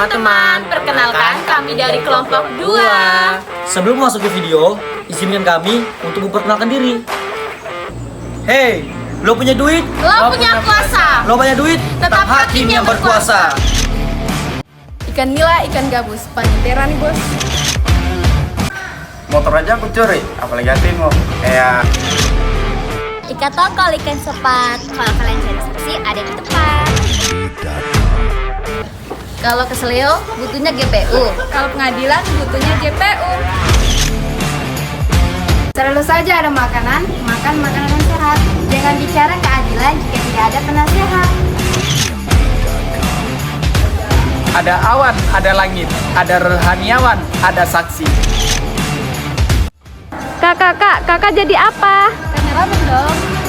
teman-teman, perkenalkan kami dari kelompok 2. Sebelum masuk ke video, izinkan kami untuk memperkenalkan diri. Hey, lo punya duit? Lo punya kuasa. Lo banyak duit? Tetap hakim yang berkuasa. Ikan nila, ikan gabus, panitera nih bos. Motor aja aku curi, apalagi hatimu. Kayak Ikan tongkol, ikan sepat. Kalau kalian cari saksi, ada di depan. Kalau keselio, butuhnya GPU. Kalau pengadilan, butuhnya JPU. Selalu saja ada makanan, makan makanan yang sehat. Jangan bicara keadilan jika tidak ada penasehat. ada awan, ada langit, ada rohaniawan, ada saksi. Kakak jadi apa? Kameramen dong.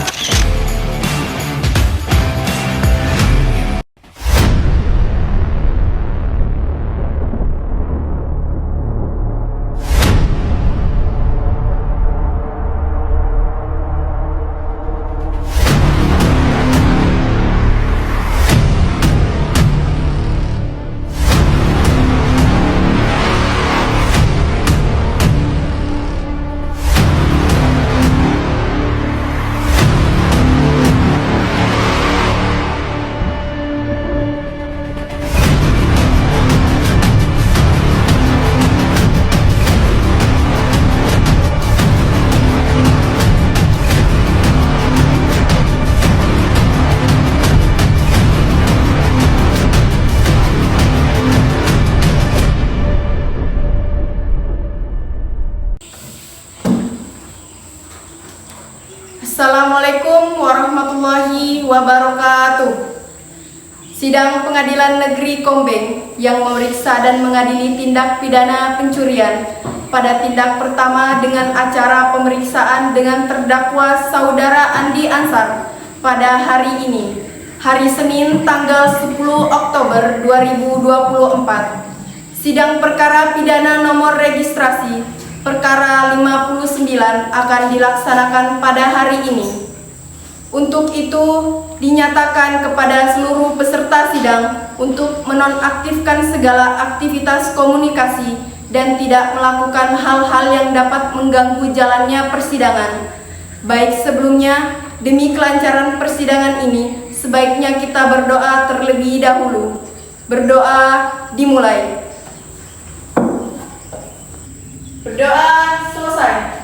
Assalamualaikum warahmatullahi wabarakatuh. Sidang Pengadilan Negeri Kombeng yang memeriksa dan mengadili tindak pidana pencurian pada tindak pertama dengan acara pemeriksaan dengan terdakwa Saudara Andi Ansar pada hari ini, hari Senin tanggal 10 Oktober 2024. Sidang perkara pidana nomor registrasi Perkara 59 akan dilaksanakan pada hari ini. Untuk itu, dinyatakan kepada seluruh peserta sidang untuk menonaktifkan segala aktivitas komunikasi dan tidak melakukan hal-hal yang dapat mengganggu jalannya persidangan. Baik sebelumnya, demi kelancaran persidangan ini, sebaiknya kita berdoa terlebih dahulu. Berdoa dimulai. Berdoa selesai.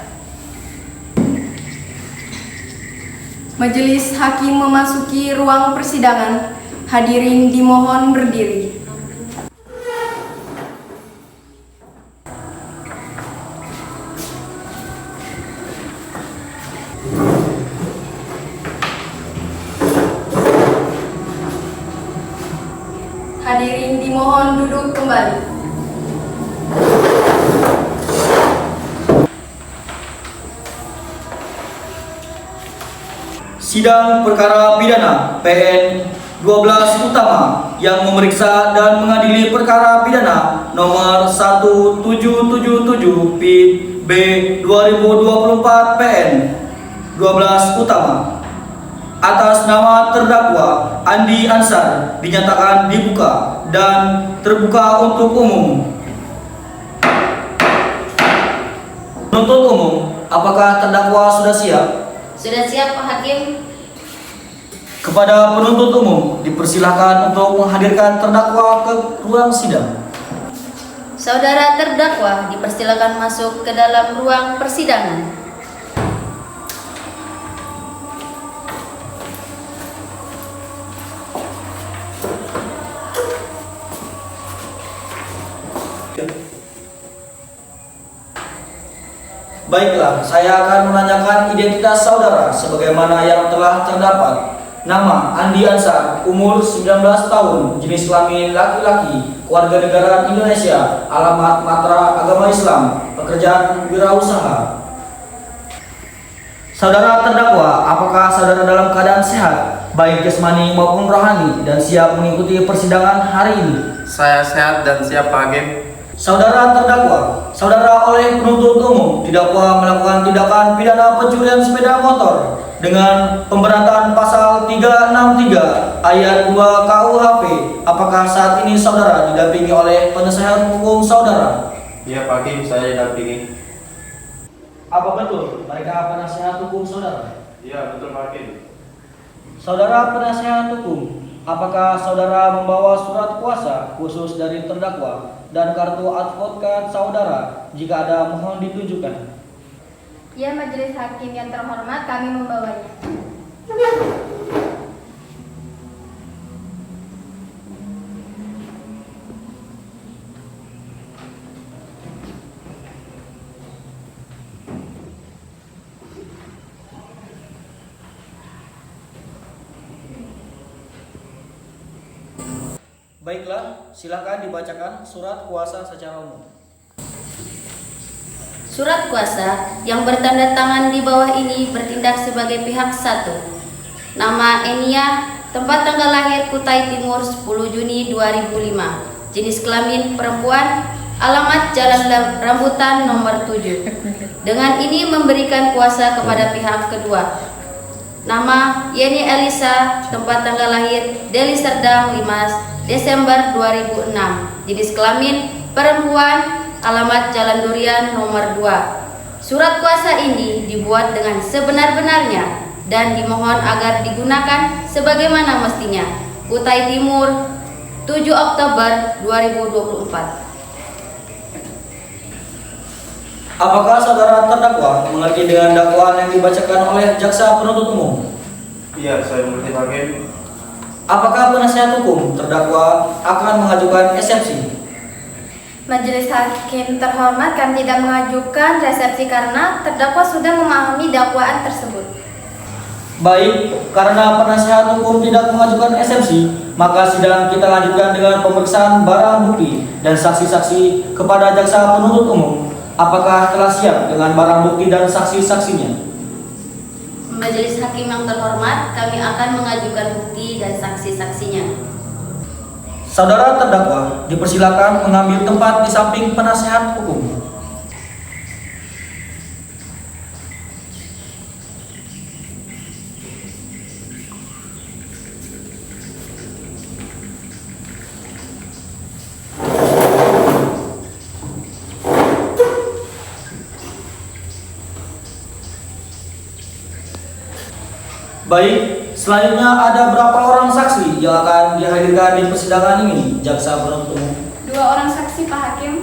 Majelis hakim memasuki ruang persidangan. Hadirin dimohon berdiri. Hadirin dimohon duduk kembali. Sidang perkara pidana PN 12 Utama yang memeriksa dan mengadili perkara pidana nomor 1777 PID B 2024 PN 12 Utama atas nama terdakwa Andi Ansar dinyatakan dibuka dan terbuka untuk umum. Penuntut umum, apakah terdakwa sudah siap? Sudah siap Pak Hakim? Kepada penuntut umum dipersilakan untuk menghadirkan terdakwa ke ruang sidang. Saudara terdakwa dipersilakan masuk ke dalam ruang persidangan. Baiklah, saya akan menanyakan identitas saudara sebagaimana yang telah terdapat. Nama Andi Ansar, umur 19 tahun, jenis kelamin laki-laki, warga negara Indonesia, alamat Matra, agama Islam, pekerjaan wirausaha. Saudara terdakwa, apakah saudara dalam keadaan sehat, baik jasmani maupun rohani, dan siap mengikuti persidangan hari ini? Saya sehat dan siap Pak Hakim. Saudara terdakwa, saudara oleh penuntut umum didakwa melakukan tindakan pidana pencurian sepeda motor dengan pemberatan pasal 363 ayat 2 KUHP. Apakah saat ini saudara didampingi oleh penasehat hukum saudara? Iya Pak Hakim, saya dampingi. Apa betul mereka penasehat hukum saudara? Iya betul Pak Hakim. Saudara penasehat hukum, apakah saudara membawa surat kuasa khusus dari terdakwa dan kartu advokat saudara? Jika ada, mohon ditunjukkan. Ya, majelis hakim yang terhormat, kami membawanya. Baiklah, silakan dibacakan surat kuasa secara umum. Surat kuasa yang bertanda tangan di bawah ini bertindak sebagai pihak satu. Nama Enia, tempat tanggal lahir Kutai Timur 10 Juni 2005. Jenis kelamin perempuan, alamat Jalan Rambutan nomor 7. Dengan ini memberikan kuasa kepada pihak kedua. Nama Yeni Elisa, tempat tanggal lahir Deli Serdang 5 Desember 2006. Jenis kelamin perempuan, alamat Jalan Durian nomor 2. Surat kuasa ini dibuat dengan sebenar-benarnya dan dimohon agar digunakan sebagaimana mestinya. Kutai Timur, 7 Oktober 2024. Apakah saudara terdakwa mengerti dengan dakwaan yang dibacakan oleh jaksa penuntut umum? Iya, saya mengerti Pak Hakim. Apakah penasihat hukum terdakwa akan mengajukan eksepsi? Majelis hakim terhormat, kami tidak mengajukan resepsi karena terdakwa sudah memahami dakwaan tersebut. Baik, karena penasihat hukum tidak mengajukan eksepsi, maka sidang kita lanjutkan dengan pemeriksaan barang bukti dan saksi-saksi kepada jaksa penuntut umum. Apakah telah siap dengan barang bukti dan saksi-saksinya? Majelis hakim yang terhormat, kami akan mengajukan bukti dan saksi-saksinya. Saudara terdakwa dipersilakan mengambil tempat di samping penasehat hukum. Baik, selanjutnya ada berapa orang saksi yang akan dihadirkan di persidangan ini, jaksa penuntut umum? 2 orang saksi, Pak Hakim.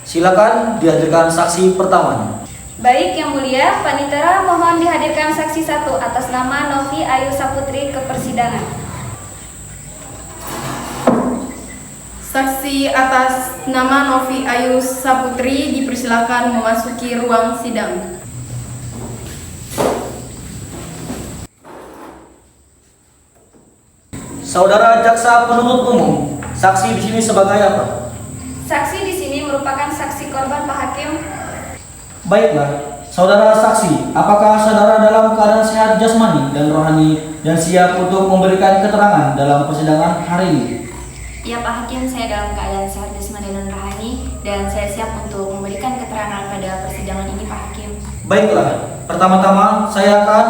Silakan dihadirkan saksi pertamanya. Baik, Yang Mulia, Panitera mohon dihadirkan saksi 1 atas nama Novi Ayu Saputri ke persidangan. Saksi atas nama Novi Ayu Saputri dipersilakan memasuki ruang sidang. Saudara jaksa penuntut umum, saksi di sini sebagai apa? Saksi di sini merupakan saksi korban, Pak Hakim. Baiklah, saudara saksi, apakah saudara dalam keadaan sehat jasmani dan rohani dan siap untuk memberikan keterangan dalam persidangan hari ini? Ya, Pak Hakim, saya dalam keadaan sehat jasmani dan rohani dan saya siap untuk memberikan keterangan pada persidangan ini, Pak Hakim. Baiklah, pertama-tama saya akan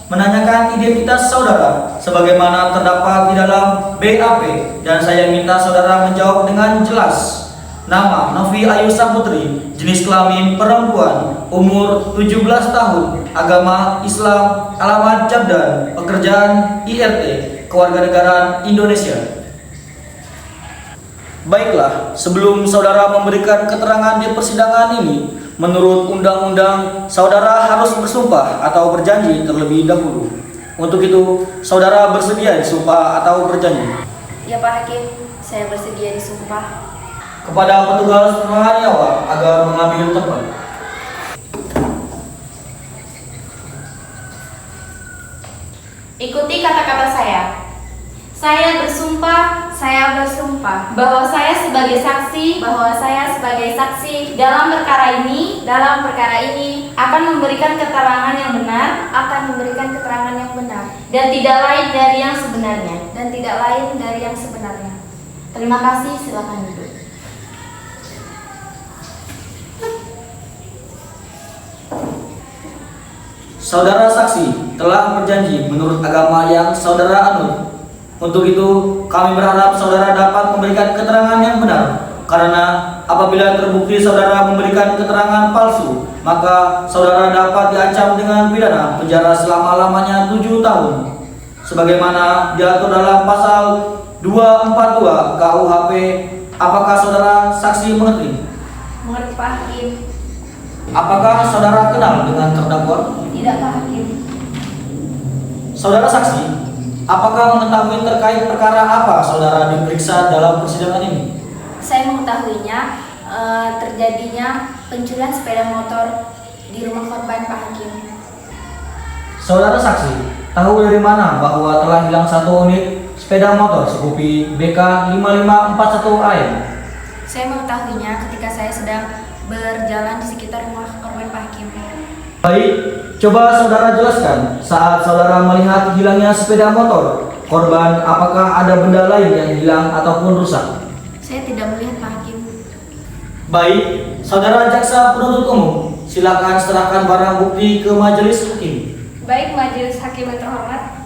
menanyakan identitas saudara sebagaimana terdapat di dalam BAP dan saya minta saudara menjawab dengan jelas. Nama Novi Ayu Saputri, jenis kelamin perempuan, umur 17 tahun, agama Islam, alamat Jabdan, pekerjaan IRT, kewarganegaraan Indonesia. Baiklah, sebelum saudara memberikan keterangan di persidangan ini, menurut undang-undang, saudara harus bersumpah atau berjanji terlebih dahulu. Untuk itu, saudara bersedia disumpah atau berjanji? Ya, Pak Hakim, saya bersedia disumpah. Kepada petugas rohaniawan agar mengambil tempat. Ikuti kata-kata saya. Saya bersumpah bahwa saya sebagai saksi dalam perkara ini akan memberikan keterangan yang benar dan tidak lain dari yang sebenarnya. Terima kasih, silakan duduk. saudara saksi telah berjanji menurut agama yang saudara anut. Untuk itu, kami berharap saudara dapat memberikan keterangan yang benar. Karena apabila terbukti saudara memberikan keterangan palsu, maka saudara dapat diancam dengan pidana penjara selama-lamanya 7 tahun. Sebagaimana diatur dalam pasal 242 KUHP, apakah saudara saksi mengerti? Mengerti Pak Hakim. Apakah saudara kenal dengan terdakwa? Tidak Pak Hakim. Saudara saksi, apakah mengetahui terkait perkara apa saudara diperiksa dalam persidangan ini? Saya mengetahuinya terjadinya pencurian sepeda motor di rumah korban Pak Hakim. Saudara saksi, tahu dari mana bahwa telah hilang 1 unit sepeda motor Scoopy BK 5541 AM? Saya mengetahuinya ketika saya sedang berjalan di sekitar rumah korban Pak Hakim. Baik, coba saudara jelaskan saat saudara melihat hilangnya sepeda motor korban, apakah ada benda lain yang hilang ataupun rusak? Saya tidak melihat Pak Hakim. Baik, saudara jaksa penuntut umum, silakan serahkan barang bukti ke majelis hakim. Baik majelis hakim yang terhormat.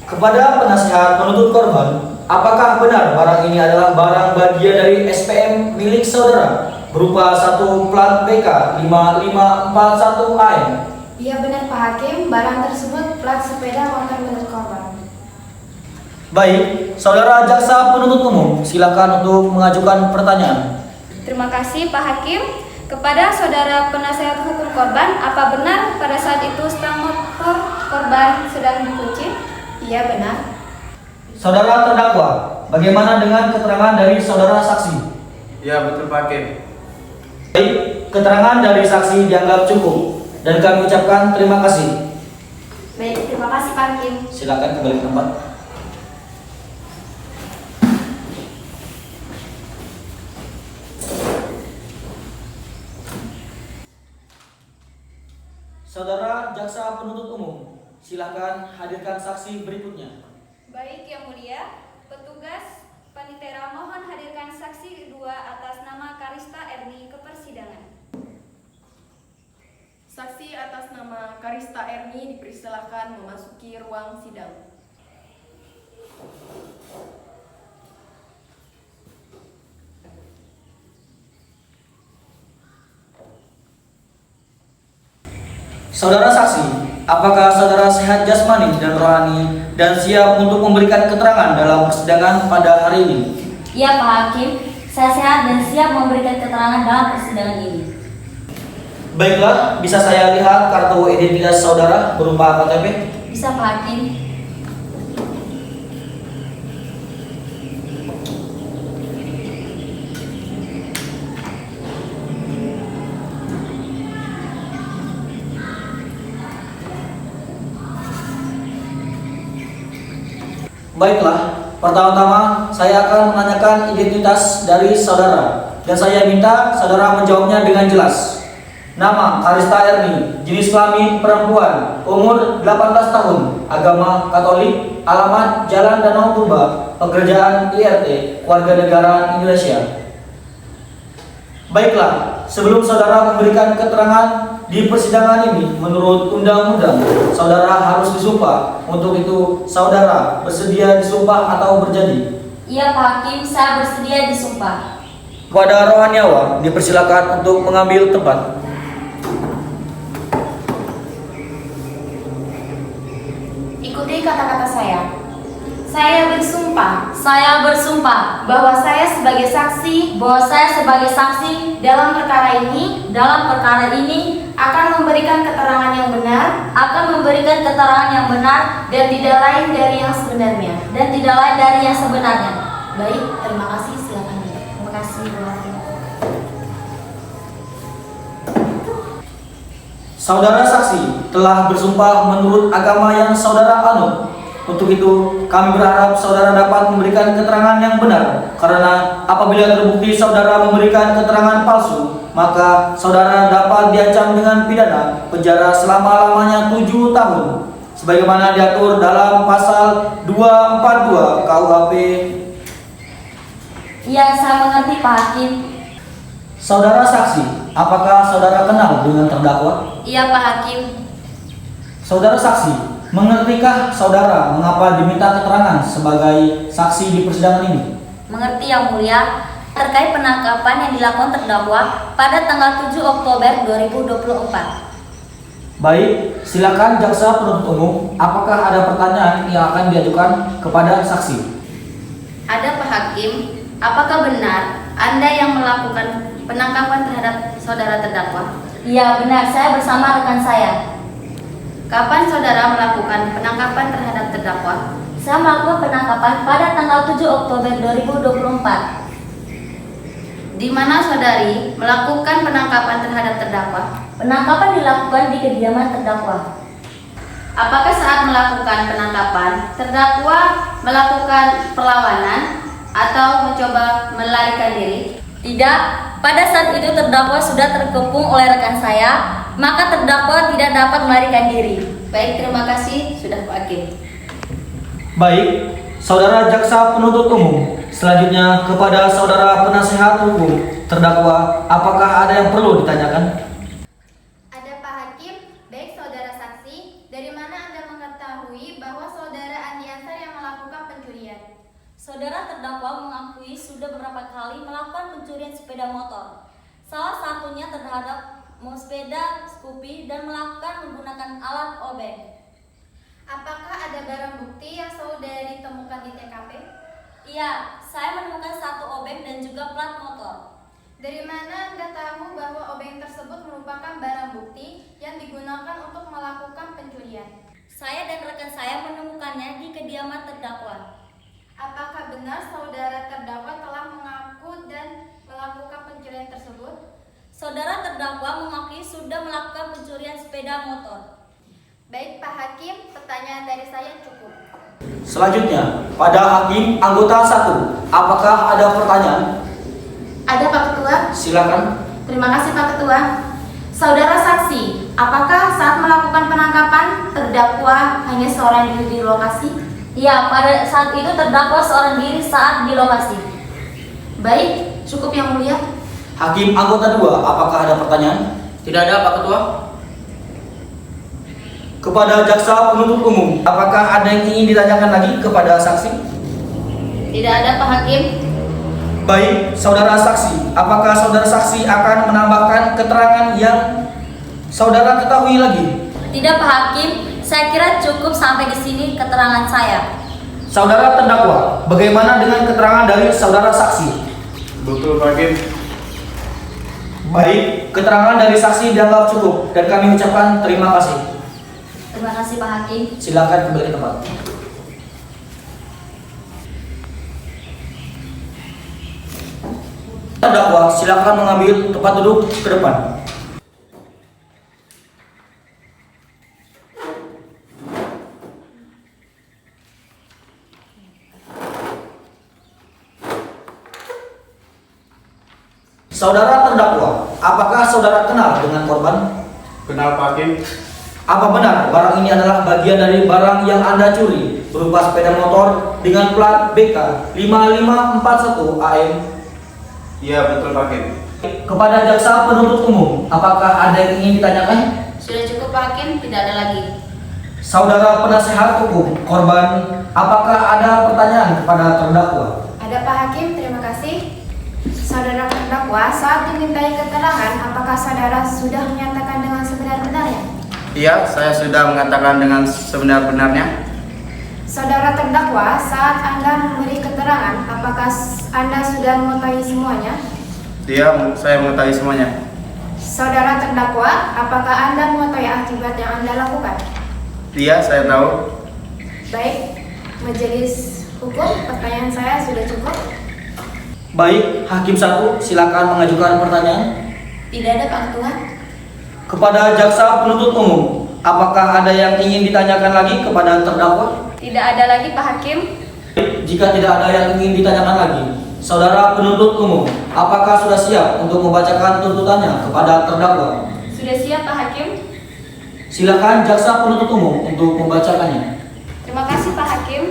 Kepada penasihat penuntut korban, apakah benar barang ini adalah barang bagian dari SPM milik saudara berupa 1 plat BK 5541 AM? Iya benar Pak Hakim, barang tersebut plat sepeda motor milik korban. Baik, saudara jaksa penuntut umum, silakan untuk mengajukan pertanyaan. Terima kasih Pak Hakim. Kepada saudara penasihat hukum korban, apa benar pada saat itu stang motor korban sedang dikunci? Iya benar. Saudara terdakwa, bagaimana dengan keterangan dari saudara saksi? Ya, betul Pak Hakim. Baik, keterangan dari saksi dianggap cukup dan kami ucapkan terima kasih. Baik, terima kasih Pak Hakim. Silakan kembali ke tempat. Saudara jaksa penuntut umum, silakan hadirkan saksi berikutnya. Baik Yang Mulia, petugas Panitera mohon hadirkan saksi kedua atas nama Karista Erni ke persidangan. Saksi atas nama Karista Erni dipersilakan memasuki ruang sidang. Saudara saksi, apakah saudara sehat jasmani dan rohani dan siap untuk memberikan keterangan dalam persidangan pada hari ini? Iya Pak Hakim, saya sehat dan siap memberikan keterangan dalam persidangan ini. Baiklah, bisa saya lihat kartu identitas saudara berupa KTP? Bisa Pak Hakim. Baiklah, pertama-tama saya akan menanyakan identitas dari saudara dan saya minta saudara menjawabnya dengan jelas. Nama Karista Erni, jenis kelamin perempuan, umur 18 tahun, agama Katolik, alamat Jalan Danau Toba, pekerjaan IRT, warga negara Indonesia. Baiklah, sebelum saudara memberikan keterangan di persidangan ini, menurut undang-undang, saudara harus disumpah. Untuk itu, saudara bersedia disumpah atau berjanji? Iya Pak Hakim, saya bersedia disumpah. Kepada rohaniawan, dipersilakan untuk mengambil tempat. Ikuti kata-kata saya. Saya bersumpah Saya bersumpah bahwa saya sebagai saksi dalam perkara ini akan memberikan keterangan yang benar dan tidak lain dari yang sebenarnya. Baik, terima kasih. Silakan. Terima kasih. Saudara saksi telah bersumpah menurut agama yang saudara anut. Untuk itu, kami berharap saudara dapat memberikan keterangan yang benar. Karena apabila terbukti saudara memberikan keterangan palsu, maka saudara dapat diancam dengan pidana penjara selama-lamanya 7 tahun sebagaimana diatur dalam pasal 242 KUHP. Iya, saya mengerti Pak Hakim. Saudara saksi, apakah saudara kenal dengan terdakwa? Iya Pak Hakim. Saudara saksi, mengertikah saudara mengapa diminta keterangan sebagai saksi di persidangan ini? Mengerti yang mulia, terkait penangkapan yang dilakukan terdakwa pada tanggal 7 Oktober 2024. Baik, silakan jaksa penuntut umum. Apakah ada pertanyaan yang akan diajukan kepada saksi? Ada Pak Hakim, apakah benar Anda yang melakukan penangkapan terhadap saudara terdakwa? Iya benar, saya bersama rekan saya. Kapan saudara melakukan penangkapan terhadap terdakwa? Saya melakukan penangkapan pada tanggal 7 Oktober 2024. Di mana saudari melakukan penangkapan terhadap terdakwa? Penangkapan dilakukan di kediaman terdakwa. Apakah saat melakukan penangkapan, terdakwa melakukan perlawanan atau mencoba melarikan diri? Tidak, pada saat itu terdakwa sudah terkepung oleh rekan saya, maka terdakwa tidak dapat melarikan diri. Baik, terima kasih, sudah Pak Hakim. Baik, saudara jaksa penuntut umum. Selanjutnya kepada saudara penasehat hukum terdakwa, apakah ada yang perlu ditanyakan? Ada Pak Hakim, baik saudara saksi, dari mana Anda mengetahui bahwa saudara Andi Ansar yang melakukan pencurian? Saudara terdakwa mengakui sudah beberapa kali melakukan pencurian sepeda motor. Salah satunya terhadap sepeda Scoopy dan melakukan menggunakan alat obeng. Apakah ada barang bukti yang saudari temukan di TKP? Iya, saya menemukan satu obeng dan juga plat motor. Dari mana Anda tahu bahwa obeng tersebut merupakan barang bukti yang digunakan untuk melakukan pencurian? Saya dan rekan saya menemukannya di kediaman terdakwa. Apakah benar saudara terdakwa telah mengaku dan melakukan pencurian tersebut? Saudara terdakwa mengakui sudah melakukan pencurian sepeda motor. Baik Pak Hakim, pertanyaan dari saya cukup. Selanjutnya, pada hakim anggota 1, apakah ada pertanyaan? Ada Pak Ketua. Silakan. Terima kasih Pak Ketua. Saudara saksi, apakah saat melakukan penangkapan terdakwa hanya seorang diri di lokasi? Iya, pada saat itu terdakwa seorang diri saat di lokasi. Baik, cukup yang mulia. Hakim anggota 2, apakah ada pertanyaan? Tidak ada Pak Ketua. Kepada jaksa penuntut umum, apakah ada yang ingin ditanyakan lagi kepada saksi? Tidak ada Pak Hakim. Baik, saudara saksi, apakah saudara saksi akan menambahkan keterangan yang saudara ketahui lagi? Tidak Pak Hakim, saya kira cukup sampai di sini keterangan saya. Saudara terdakwa, bagaimana dengan keterangan dari saudara saksi? Betul Pak Hakim. Baik, keterangan dari saksi dianggap cukup dan kami ucapkan terima kasih. Terima kasih Pak Hakim. Silakan kembali ke tempat. Terdakwa, silakan mengambil tempat duduk ke depan. Saudara terdakwa, apakah saudara kenal dengan korban? Kenal Pak Hakim. Apa benar barang ini adalah bagian dari barang yang Anda curi berupa sepeda motor dengan plat BK 5541 AM? Iya betul Pak Hakim. Kepada jaksa penuntut umum, apakah ada yang ingin ditanyakan? Sudah cukup Pak Hakim, tidak ada lagi. Saudara penasehat hukum korban, apakah ada pertanyaan kepada terdakwa? Ada Pak Hakim, terima kasih. Saudara terdakwa, saat dimintai keterangan, apakah saudara sudah menyatakan dengan sebenar-benarnya? Iya, saya sudah mengatakan dengan sebenar-benarnya. Saudara terdakwa, saat Anda memberi keterangan, apakah Anda sudah mengetahui semuanya? Iya, saya mengetahui semuanya. Saudara terdakwa, apakah Anda mengetahui akibat yang Anda lakukan? Iya, saya tahu. Baik, majelis hukum, pertanyaan saya sudah cukup. Baik, Hakim 1, silakan mengajukan pertanyaan. Tidak ada Pak Ketua. Kepada jaksa penuntut umum, apakah ada yang ingin ditanyakan lagi kepada terdakwa? Tidak ada lagi Pak Hakim. Jika tidak ada yang ingin ditanyakan lagi, Saudara penuntut umum, apakah sudah siap untuk membacakan tuntutannya kepada terdakwa? Sudah siap Pak Hakim? Silakan jaksa penuntut umum untuk membacakannya. Terima kasih Pak Hakim.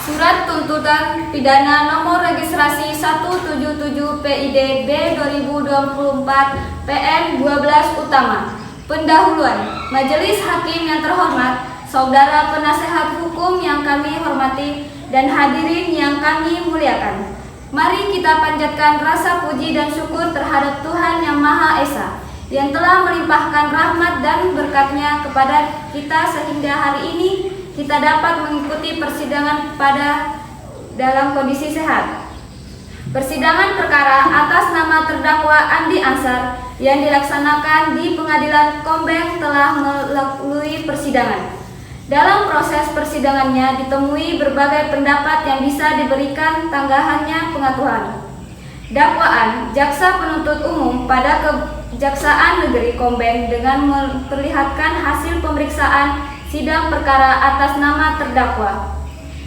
Surat tuntutan pidana nomor registrasi 177 PID B 2024 PN 12 utama. Pendahuluan. Majelis Hakim yang terhormat, saudara penasehat hukum yang kami hormati, dan hadirin yang kami muliakan. Mari kita panjatkan rasa puji dan syukur terhadap Tuhan Yang Maha Esa yang telah melimpahkan rahmat dan berkat-Nya kepada kita sehingga hari ini kita dapat mengikuti persidangan dalam kondisi sehat. Persidangan perkara atas nama terdakwa Andi Ansar yang dilaksanakan di Pengadilan Kombeng telah melalui persidangan. Dalam proses persidangannya ditemui berbagai pendapat yang bisa diberikan tanggahannya pengetahuan. Dakwaan jaksa penuntut umum pada Kejaksaan Negeri Kombeng dengan memperlihatkan hasil pemeriksaan sidang perkara atas nama terdakwa.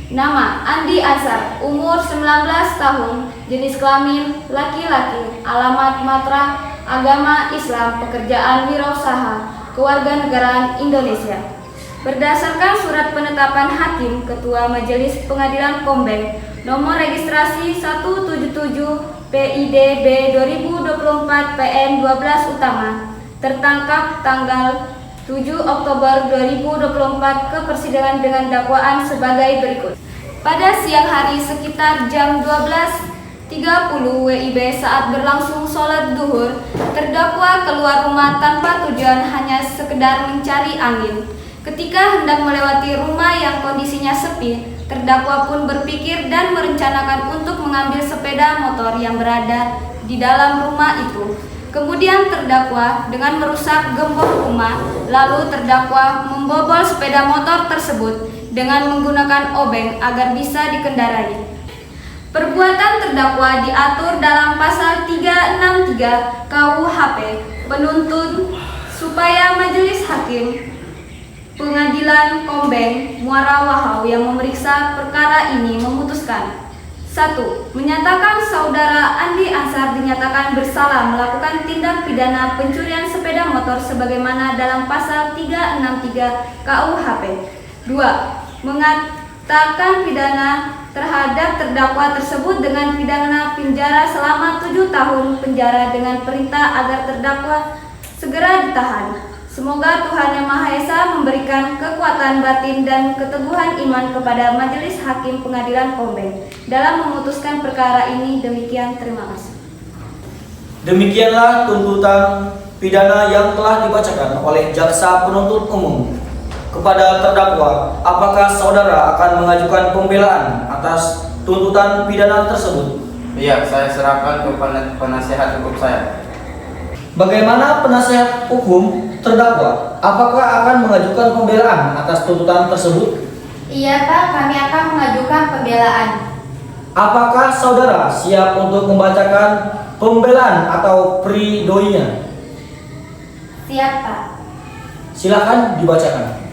Nama Andi Ansar, umur 19 tahun, jenis kelamin laki-laki, alamat Matra, agama Islam, pekerjaan wirausaha, kewarganegaraan Indonesia. Berdasarkan surat penetapan Hakim Ketua Majelis Pengadilan Kombeng nomor registrasi 177 PID B 2024 PN 12 utama, tertangkap tanggal 7 Oktober 2024 ke persidangan dengan dakwaan sebagai berikut. Pada siang hari sekitar jam 12.30 WIB saat berlangsung sholat duhur, terdakwa keluar rumah tanpa tujuan hanya sekedar mencari angin. Ketika hendak melewati rumah yang kondisinya sepi, terdakwa pun berpikir dan merencanakan untuk mengambil sepeda motor yang berada di dalam rumah itu. Kemudian terdakwa dengan merusak gembok rumah, lalu terdakwa membobol sepeda motor tersebut dengan menggunakan obeng agar bisa dikendarai. Perbuatan terdakwa diatur dalam pasal 363 KUHP penuntun supaya Majelis Hakim Pengadilan Kombeng Muara Wahau yang memeriksa perkara ini memutuskan: 1. Menyatakan saudara Andi Ansar dinyatakan bersalah melakukan tindak pidana pencurian sepeda motor sebagaimana dalam pasal 363 KUHP. 2. Mengatakan pidana terhadap terdakwa tersebut dengan pidana penjara selama 7 tahun penjara dengan perintah agar terdakwa segera ditahan. Semoga Tuhan Yang Maha Esa memberikan kekuatan batin dan keteguhan iman kepada Majelis Hakim Pengadilan Kombeng dalam memutuskan perkara ini. Demikian, terima kasih. Demikianlah tuntutan pidana yang telah dibacakan oleh jaksa penuntut umum kepada terdakwa. Apakah saudara akan mengajukan pembelaan atas tuntutan pidana tersebut? Iya, saya serahkan ke penasihat hukum saya. Bagaimana penasihat hukum terdakwa? Apakah akan mengajukan pembelaan atas tuntutan tersebut? Iya Pak, kami akan mengajukan pembelaan. Apakah saudara siap untuk membacakan pembelaan atau pridoinya? Siap Pak. Silakan dibacakan.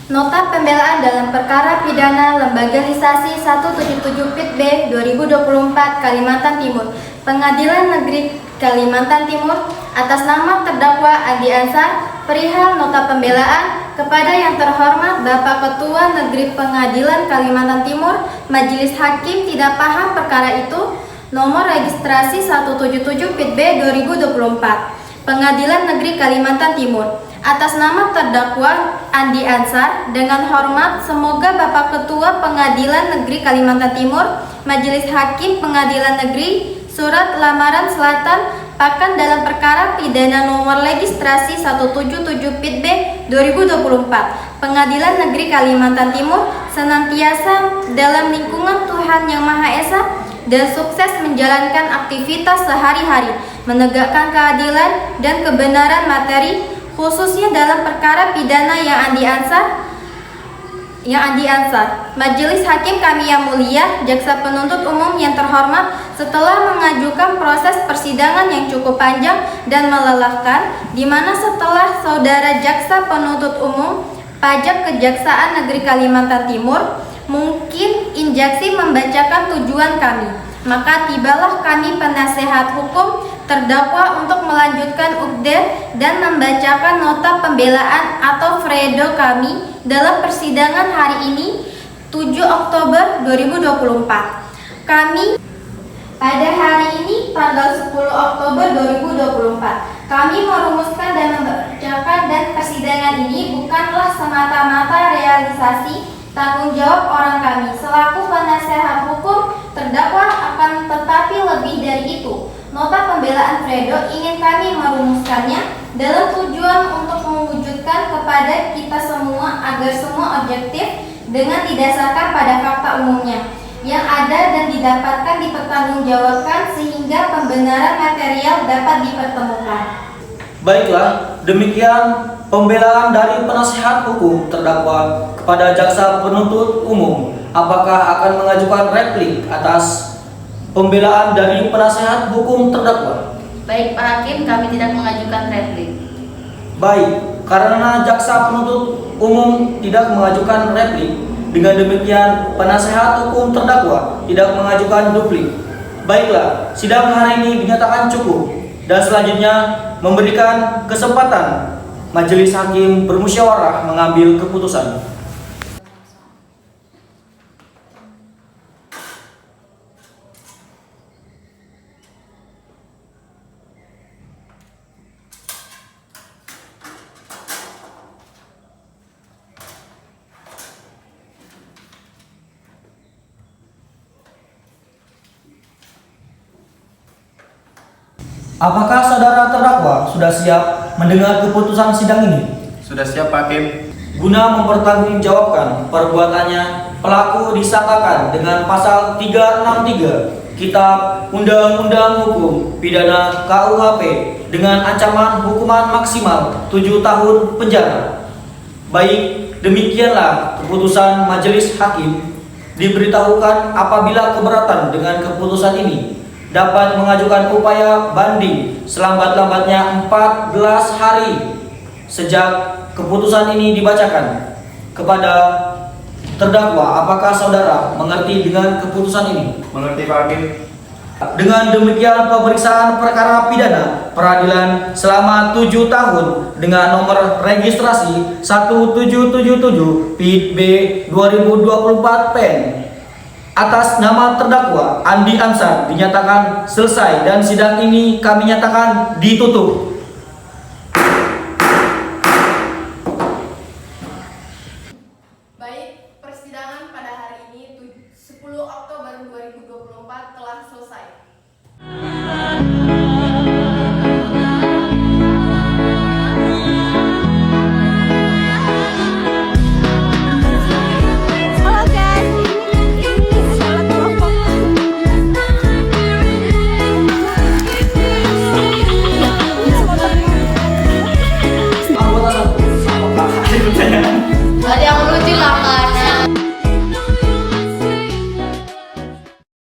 Nota pembelaan dalam perkara pidana Lembaga Lisasi 177 PIT B 2024 Kalimantan Timur, Pengadilan Negeri Kalimantan Timur, atas nama terdakwa Andi Ansar, perihal nota pembelaan kepada yang terhormat Bapak Ketua Negeri Pengadilan Kalimantan Timur, Majelis Hakim tidak paham perkara itu, nomor registrasi 177 PIT B 2024, Pengadilan Negeri Kalimantan Timur. Atas nama terdakwa Andi Ansar, dengan hormat, semoga Bapak Ketua Pengadilan Negeri Kalimantan Timur, Majelis Hakim Pengadilan Negeri, Surat Lamaran Selatan, Pakan dalam perkara pidana nomor registrasi 177 PIT B 2024, Pengadilan Negeri Kalimantan Timur, senantiasa dalam lingkungan Tuhan Yang Maha Esa dan sukses menjalankan aktivitas sehari-hari, menegakkan keadilan dan kebenaran materi, khususnya dalam perkara pidana yang Andi Ansar. Majelis Hakim kami yang mulia, jaksa penuntut umum yang terhormat, setelah mengajukan proses persidangan yang cukup panjang dan melelahkan, di mana setelah saudara jaksa penuntut umum pajak Kejaksaan Negeri Kalimantan Timur Mungkin injaksi membacakan tujuan kami. Maka tibalah kami penasehat hukum terdakwa untuk melanjutkan update dan membacakan nota pembelaan atau fredo kami dalam persidangan hari ini 7 Oktober 2024. Kami pada hari ini tanggal 10 Oktober 2024 kami merumuskan dan membacakan dan persidangan ini bukanlah semata-mata realisasi tanggung jawab orang kami selaku penasehat hukum terdakwa, akan tetapi lebih dari itu. Nota pembelaan fredo ingin kami merumuskannya dalam tujuan untuk mewujudkan kepada kita semua agar semua objektif dengan didasarkan pada fakta umumnya yang ada dan didapatkan dipertanggungjawabkan sehingga pembenaran material dapat dipertemukan. Baiklah, demikian pembelaan dari penasehat hukum terdakwa kepada jaksa penuntut umum. Apakah akan mengajukan replik atas pembelaan dari penasehat hukum terdakwa? Baik Pak Hakim, kami tidak mengajukan replik. Baik, karena jaksa penuntut umum tidak mengajukan replik, dengan demikian penasehat hukum terdakwa tidak mengajukan duplik. Baiklah, sidang hari ini dinyatakan cukup dan selanjutnya memberikan kesempatan majelis hakim bermusyawarah mengambil keputusan. Apakah saudara terdakwa sudah siap mendengar keputusan sidang ini? Sudah siap Pak Hakim. Guna mempertanggungjawabkan perbuatannya, pelaku disangkakan dengan pasal 363 Kitab Undang-Undang Hukum Pidana KUHP dengan ancaman hukuman maksimal 7 tahun penjara. Baik, demikianlah keputusan majelis hakim. Diberitahukan apabila keberatan dengan keputusan ini dapat mengajukan upaya banding selambat-lambatnya 14 hari sejak keputusan ini dibacakan. Kepada terdakwa, apakah saudara mengerti dengan keputusan ini? Mengerti Pak Hakim. Dengan demikian pemeriksaan perkara pidana peradilan selama 7 tahun dengan nomor registrasi 1777 PID B 2024 PEN atas nama terdakwa Andi Ansar dinyatakan selesai dan sidang ini kami nyatakan ditutup.